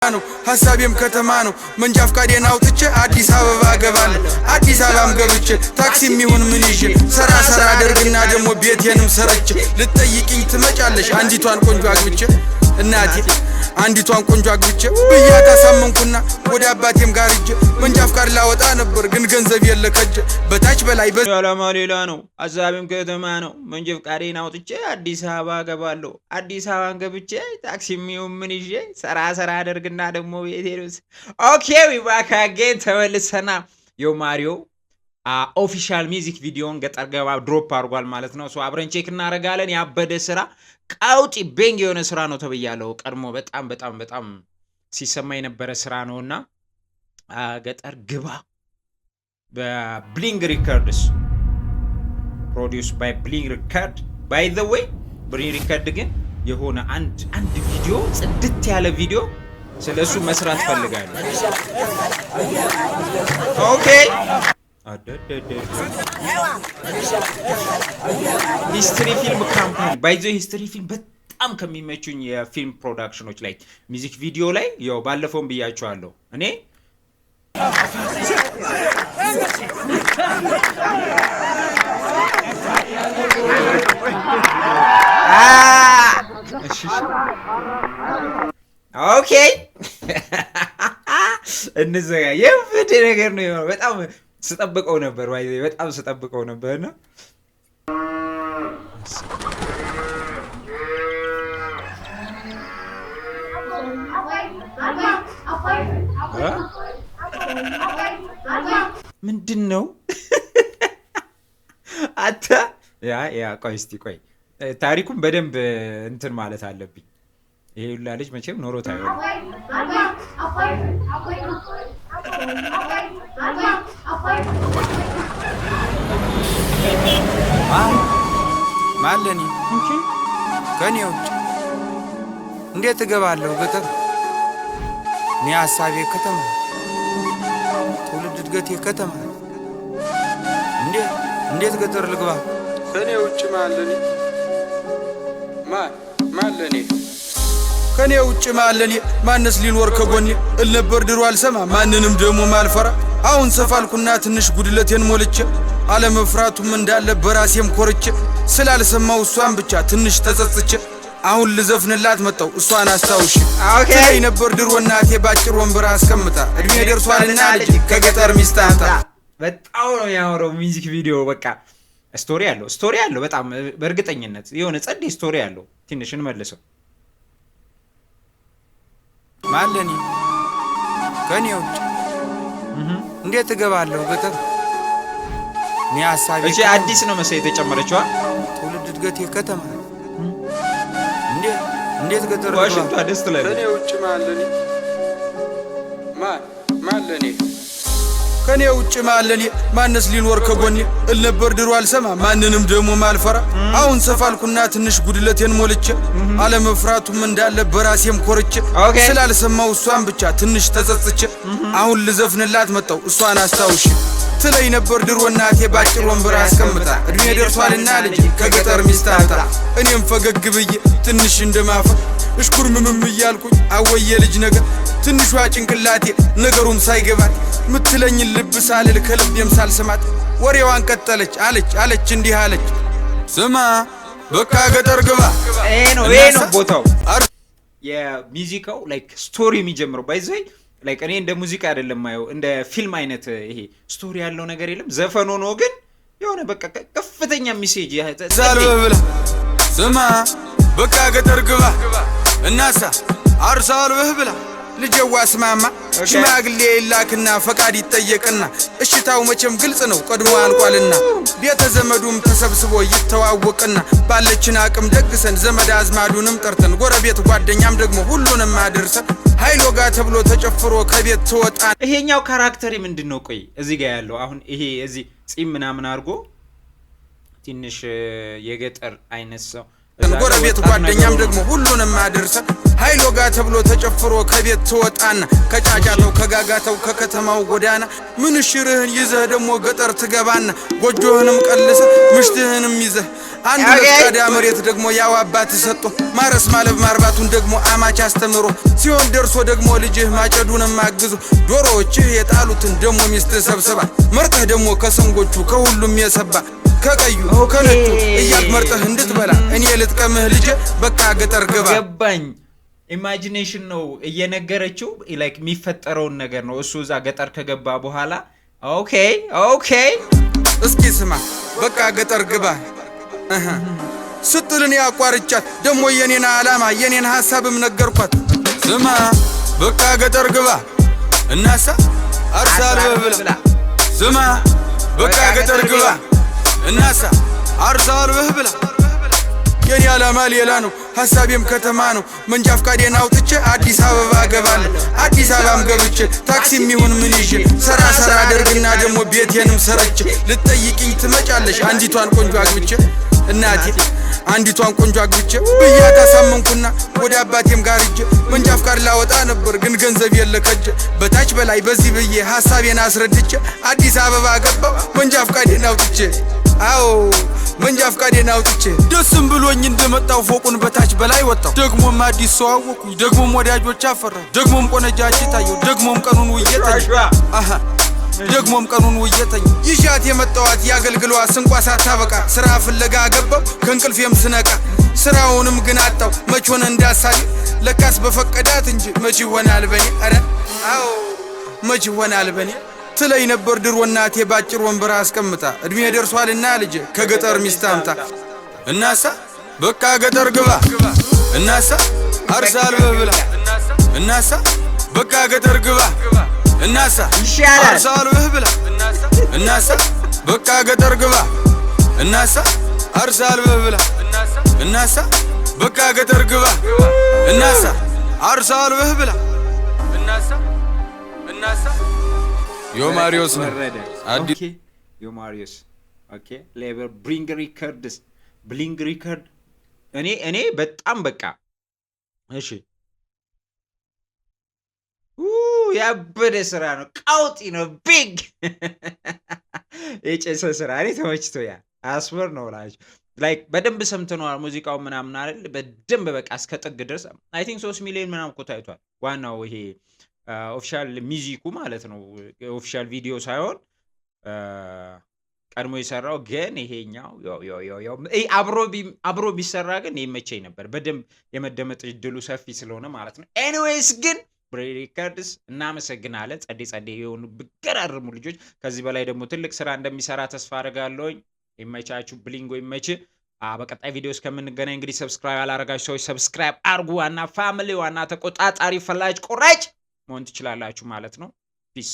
ነው ሐሳቤም ከተማ ነው መንጃ ፍቃዴን አውጥቼ አዲስ አበባ ገባለሁ አዲስ አበባም ገብቼ ታክሲም ይሁን ምን ይዤ ሰራ አደርግና ደሞ ቤቴንም ሰረቼ ልትጠይቂኝ ትመጫለሽ አንዲቷን ቆንጆ አግብቼ እናቴ አንዲቷን ቆንጆ አግብቼ በያታ ሳመንኩና ወደ አባቴም ጋር እጄ መንጃ ፍቃድ ላወጣ ነበር ግን ገንዘብ የለከጀ በታች በላይ ያላማ ሌላ ነው ሐሳቤም ከተማ ነው መንጃ ፍቃዴን አውጥቼ አዲስ አበባ ገባለሁ አዲስ አበባን ገብቼ ታክሲም ይሁን ምን ይዤ ሰራ አደርግና ደሞ ቤቴንስ ኦኬ ዊ ባክ አጌን ተመልሰና ዮ ማሪዮ ኦፊሻል ሚውዚክ ቪዲዮን ገጠር ገባ ድሮፕ አድርጓል ማለት ነው ሶ አብረን ቼክ እናረጋለን ያበደ ስራ ቃውጪ ቤንግ የሆነ ስራ ነው ተብያለሁ ቀድሞ በጣም ሲሰማ የነበረ ስራ ነውና ገጠር ግባ በብሊንግ ሪከርድስ produced by Bling Record by the way Bling Record ግን የሆነ አንድ ቪዲዮ ጽድት ያለ ቪዲዮ ስለሱ መስራት ፈልጋለሁ ኦኬ ሂስትሪ ፊልም ካምፓኒ ባይዞ ሂስትሪ ፊልም በጣም ከሚመቹኝ የፊልም ፕሮዳክሽኖች ላይ ሚውዚክ ቪዲዮ ላይ ያው ባለፈውም ብያቸዋለሁ እኔ ኦኬ እንዘጋ የፍድ ነገር ነው በጣም ስጠብቀው ነበር ባይዘ በጣም ስጠብቀው ነበርና ምንድነው አታ ያ ቆይ ታሪኩን በደንብ እንትን ማለት አለብኝ ይሄ ሁላ ልጅ መቼም ኖሮት አይሆንም ማለኒ ኦኬ ከኔው እንዴት እገባለሁ ገጠር እኔ ሐሳቤ ከተማ ትውልድ እድገቴ ከተማ እንዴት ገጠር ልግባ ከኔ ውጭ ማለኒ ማለኒ ከኔ ውጭ ማለኒ ማንስ ሊኖር ከጎኔ እልነበር ድሮ አልሰማ ማንንም ደሞ ማልፈራ አሁን ሰፋልኩና ትንሽ ጉድለቴን ሞልቼ አለመፍራቱም እንዳለ በራሴም ኮርቼ ስላልሰማው እሷን ብቻ ትንሽ ተጸጽቼ አሁን ልዘፍንላት መጣው እሷን አስታውሽ ኦኬ ነበር ድሮ እናቴ ባጭር ወንበር አስቀምጣ እድሜ ደርሷልና ልጅ ከገጠር ሚስታንታ በጣም ነው ያወራው ሚውዚክ ቪዲዮ በቃ ስቶሪ አለው በጣም በእርግጠኝነት የሆነ ጸድ ስቶሪ አለው ትንሽ እንመልሰው ማለኒ ከኔው እንዴት እገባለሁ ገጠር እኔ ሐሳቤ እሺ አዲስ ነው መሰለኝ የተጨመረችው ትውልድ እድገቴ ከተማ እንዴት ገጠር ዋሽንግተን ደስ ትላለች ከኔ ውጭ ማለኒ ማለኒ ከኔ ውጭ ማለኒ ማንስ ሊኖር ከጎኔ እልነበር ድሮ አልሰማ ማንንም ደሞ ማልፈራ አሁን ሰፋልኩና ትንሽ ጉድለቴን ሞልቼ አለመፍራቱም እንዳለ በራሴም ኮርቼ ስላልሰማው እሷን ብቻ ትንሽ ተጸጽቼ አሁን ልዘፍንላት መጣው እሷን አስታውሽ ትለይ ነበር ድሮ እናቴ ባጭር ወንበር አስቀምጣ እድሜ ደርሷልና ልጅ ከገጠር ሚስታንታ እኔም ፈገግ ብዬ ትንሽ እንደማፈ እሽኩርምም እያልኩኝ አወየ ልጅ ነገር ትንሿ ጭንቅላቴ ነገሩም ሳይገባት ምትለኝ ልብ ሳልል ከልቤም ሳልሰማት ወሬዋን ቀጠለች አለች እንዲህ አለች ስማ በቃ ገጠር ግባ ይሄ ነው ቦታው የሚውዚካው ላይክ ስቶሪ የሚጀምረው ባይዘይ ላይክ እኔ እንደ ሙዚቃ አይደለም ማየው እንደ ፊልም አይነት ይሄ ስቶሪ ያለው ነገር የለም ዘፈን ሆኖ ግን የሆነ በቃ ከፍተኛ ሜሴጅ ያዘልብላ ስማ በቃ ገጠር ግባ እናሳ አርሳል በህብላ ልጅዋ ስማማ ሽማግሌ ይላክና ፈቃድ ይጠየቅና እሽታው መቼም ግልጽ ነው ቀድሞ አልቋልና ቤተ ዘመዱም ተሰብስቦ ይተዋወቅና ባለችን አቅም ደግሰን ዘመድ አዝማዱንም ጠርተን ጎረቤት ጓደኛም ደግሞ ሁሉንም አድርሰን ኃይሎ ጋር ተብሎ ተጨፍሮ ከቤት ተወጣ ይሄኛው ካራክተር ምንድነው ቆይ እዚህ ጋር ያለው አሁን ይሄ እዚህ ጺም ምናምን አድርጎ ትንሽ የገጠር አይነት ሰው ጎረቤት ጓደኛም ደግሞ ሁሉንም አድርሰ ኃይሎ ጋ ተብሎ ተጨፍሮ ከቤት ትወጣና ከጫጫታው ከጋጋታው ከከተማው ጎዳና ምንሽርህን ይዘህ ደግሞ ገጠር ትገባና ጎጆህንም ቀልሰ ምሽትህንም ይዘህ አንድ ለስካዳ መሬት ደግሞ ያው አባት ሰጥቶ ማረስ ማለብ ማርባቱን ደግሞ አማች አስተምሮ ሲሆን ደርሶ ደግሞ ልጅህ ማጨዱንም አግዞ ዶሮዎችህ የጣሉትን ደግሞ ሚስት ሰብስባ መርጠህ ደግሞ ከሰንጎቹ ከሁሉም የሰባ ከቀዩ ከነጩ እያት መርጠህ እንድትበላ እኔ ልጥቀምህ ልጅ በቃ ገጠር ግባ። ገባኝ። ኢማጂኔሽን ነው እየነገረችው ላይክ የሚፈጠረውን ነገር ነው እሱ እዛ ገጠር ከገባ በኋላ። ኦኬ እስኪ ስማ በቃ ገጠር ግባ ስትልን ያቋርጫት ደግሞ የኔን ዓላማ የኔን ሐሳብም ነገርኳት። ስማ በቃ ገጠር ግባ እናሳ አርሳል ብላ ስማ በቃ ገጠር ግባ እናሳ አርሳል ብላ የኔ ዓላማ ሌላ ነው ሐሳቤም ከተማ ነው። መንጃ ፈቃዴን አውጥቼ አዲስ አበባ ገባለሁ። አዲስ አበባም ገብቼ ታክሲም ይሁን ምን ይዤ ሰራ አደርግና ደግሞ ቤቴንም ሰርቼ ልትጠይቂኝ ትመጫለሽ አንዲቷን ቆንጆ አግብቼ እናቴ አንዲቷን ቆንጆ አግብቼ ብያት አሳመንኩና ወደ አባቴም ጋር ሂጄ መንጃ ፈቃድ ላወጣ ነበር ግን ገንዘብ የለከጀ በታች በላይ በዚህ ብዬ ሐሳቤን አስረድቼ አዲስ አበባ ገባው መንጃ ፈቃዴን አውጥቼ። አዎ መንጃ ፈቃዴን አውጥቼ ደስም ብሎኝ እንደመጣው ፎቁን በታች በላይ ወጣው። ደግሞም አዲስ ሰው አወኩኝ ደግሞም ወዳጆች አፈራሁ ደግሞም ቆነጃጅ ታየው ደግሞም ቀኑን ውየተኝ ደግሞም ቀኑን ውየተኝ ይሻት የመጣዋት ያገልግሏ ስንቋ ሳታበቃ ስራ ፍለጋ ገባው ከእንቅልፌም ስነቃ ስራውንም ግን አጣው መች ሆነ እንዳሳቢ ለካስ በፈቀዳት እንጂ መች ይሆናል በኔ። አረ አዎ መች ይሆናል በኔ ትለይ ነበር ድሮ እናቴ ባጭር ወንበር አስቀምጣ እድሜ ደርሷልና ልጅ ከገጠር ሚስት አምጣ እናሳ በቃ ገጠር ግባ እናሳ አርሳል ብላ እናሳ በቃ ገጠር ግባ እናሳ አርሳል ብላ እናሳ በቃ ገጠር ግባ እናሳ አርሳል ብላ እናሳ በቃ ገጠር ግባ እናሳ አርሳል ብላ እናሳ ዮማሪዮስ ነው ኦኬ ዮማሪዮስ ኦኬ ሌበር ብሊንግ ሪከርድ እኔ በጣም በቃ እሺ ያበደ ስራ ነው ቃውጢ ነው ቢግ የጨሰ ስራ እኔ ተመችቶኛ አስበር ነው ላችሁ ላይክ በደንብ ሰምተነዋል ሙዚቃው ምናምን አይደል በደንብ በቃ እስከ ጥግ ድረስ አይ ቲንክ 3 ሚሊዮን ምናምን እኮ ታይቷል። ዋናው ይሄ ኦፊሻል ሚዚኩ ማለት ነው ኦፊሻል ቪዲዮ ሳይሆን ቀድሞ የሰራው ግን ይሄኛው አብሮ ቢሰራ ግን ይመቸኝ ነበር በደንብ የመደመጥ እድሉ ሰፊ ስለሆነ ማለት ነው። ኤኒዌይስ ግን ብሬድ ሪከርድስ እናመሰግናለን። ጸዴ የሆኑ ብገራርሙ ልጆች ከዚህ በላይ ደግሞ ትልቅ ስራ እንደሚሰራ ተስፋ አደርጋለሁ። ይመቻችሁ ብሊንጎ ይመች። በቀጣይ ቪዲዮ እስከምንገናኝ እንግዲህ ሰብስክራይብ አላረጋችሁ ሰዎች ሰብስክራይብ አርጉ። ዋና ፋሚሊ ዋና ተቆጣጣሪ ፈላጭ ቆራጭ መሆን ትችላላችሁ ማለት ነው። ፒስ